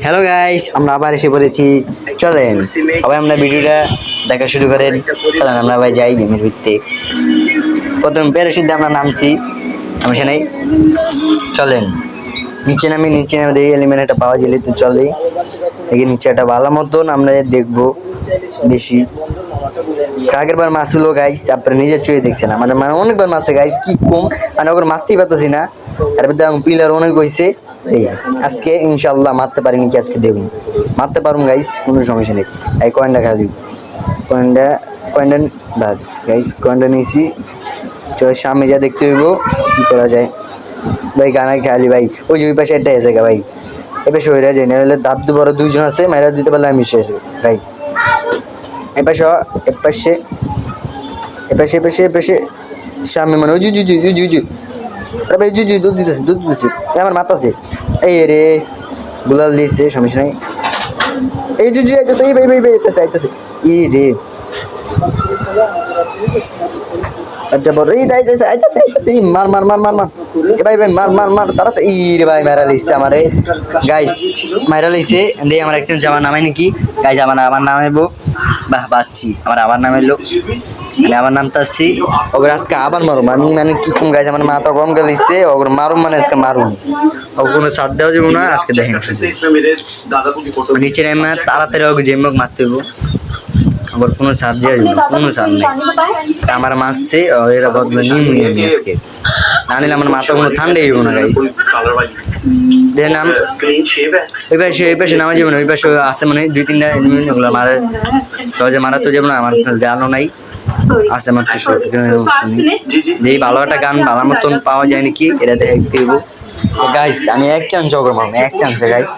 Hello guys, আমরা আবার এসে পড়েছি। চলেন সবাই আমরা ভিডিওটা দেখা শুরু করেন। চলেন আমরা ভাই যাই গেমের ভিত্তি। প্রথম প্যারাশুটে আমরা নামছি, সমস্যা নেই। চলেন নিচে নামে দেখি এলিমেন্টটা পাওয়া গেলে তো চলে। দেখি নিচে একটা ভালো মতন আমরা দেখবো বেশি। আগের বার মাছ হলো গাইস, আপনারা নিজের চোখে দেখছেন। মানে অনেকবার মাছ গাইস, কি কম মানে ওকে মারতেই পারতেছি না। এর মধ্যে পিলার অনেক হয়েছে। এই আজকে ইনশাল্লাহ মারতে পারিনি, কি আজকে দেখুন মারতে পারুন গাইস, কোনো সমস্যা নেই। এই কয়েনটা খাওয়া দিব, কয়েনটা বাস গাইস, কয়েনটা নিয়েছি। চল সামনে যা দেখতে হইব কি করা যায়। ভাই গানা খেয়ালি ভাই, ওই যে ওই পাশে একটা এসে গা ভাই, এবার সইরা যায় না হলে দাঁত বড় দুইজন আছে, মেয়েরা দিতে পারলে আমি শেষ গাইস। এপাশে এপাশে এপাশে এপাশে এপাশে সামনে মানে ওই জুজু জুজু জুজু ভাই, জুজু দুধ দিতেছে আমার মাথাছে। এই রে গুলাল দিয়েছে, সমস্যা নাই। এই জুজু আইতেছে, এই ভাই ভাই ভাই আইতেছে ই রে একটা বড় এই আইতেছে আইতেছে আইতেছে, মার মার মার মার মার এ ভাই ভাই মার মার মার তারা তো ই রে ভাই মারা লিখছে আমারে গাইস, মারা লিখছে। দিয়ে আমার একজন জামার নামাই নাকি গাইস, আমার নামাইবো। বাহ বাচ্ছি আমার আবার নামাইলো, আমি আবার নামতে আসছি। ওগুলো আজকে আবার মারুম আমি, মানে কি কম গাইছে আমার মাথা গরম করে দিচ্ছে। ওগুলো মারুম মানে আজকে মারুম, ওকে কোনো সাথ দেওয়া যাবো না আজকে। দেখেন নিচে নেমে তাড়াতাড়ি ওকে জেমক মারতে হইব, আবার কোনো সাথ দেওয়া যাবে না, কোনো সাথ নেই। আমার মারছে এরা বদলে নিমুই আমি আজকে, না নিলে আমার মাথা কোনো ঠান্ডাই হইব না গাইস। দেখেন ওই পাশে নামা যাবে না, ওই পাশে আছে মানে দুই তিনটা ওগুলো মারে, সহজে মারা তো যাবো না। আমার গানও নাই আছে মাত্র শর্ট, যে ভালো একটা গান ভালো মতন পাওয়া যায় নাকি এটা দেখতে হইব গাইস। আমি এক চান্স জগর মারবো, এক চান্সে গাইস।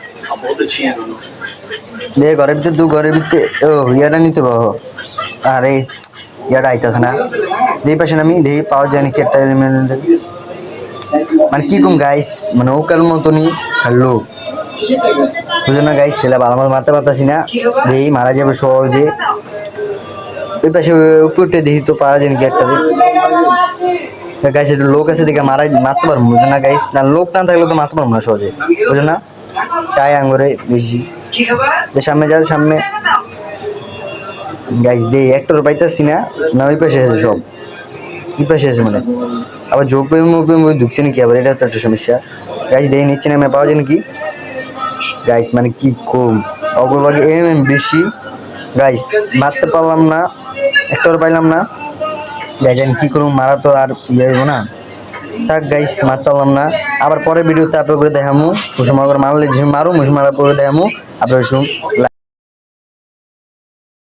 দেখ ঘরের ভিতরে ঘরের ভিতরে ও ইয়াটা নিতে পারবো। আরে ইয়াটা আইতাছে না, যেই পাশে আমি দেখি পাওয়া যায় নাকি একটা এলিমেন্ট। মানে কি কম গাইস, মানে ওকার মতনই খেললো, বুঝলো না গাইস। ছেলে ভালো মতো মারতে পারতাছি না, দেখি মারা যাবে সহজে। ওই পাশে উপরটা দেখি তো পাওয়া যায় নাকি একটা গাইস। একটু লোক আছে দেখে মারতে পারবো, বুঝো না গাইস। না লোক না থাকলে তো মারতে পারবো না সহজে, বুঝো না। তাই আঙ্গুরে বেশি সামনে যাও সামনে গাইস, দিয়ে একটার পাইতেছি না। না ওই পাশে আছে সব, ওই পাশে আছে মানে আবার ঝোপ ঢুকছে নাকি আবার, এটা তো একটা সমস্যা গাইস। দিয়ে নিচ্ছে না পাওয়া যায় নাকি গাইস, মানে কি কম অগ্রভাগে বেশি গাইস, মারতে পারলাম না, একটাও পাইলাম না গাইস। আমি কি করবো, মারা তো আর ইয়ে হইব না, থাক গাইস মারতে পারলাম না। আবার পরের ভিডিওতে আপলোড করে দেখামু, কুসুম মারলে মারু মুসুম মারা পরে দেখামু আপনার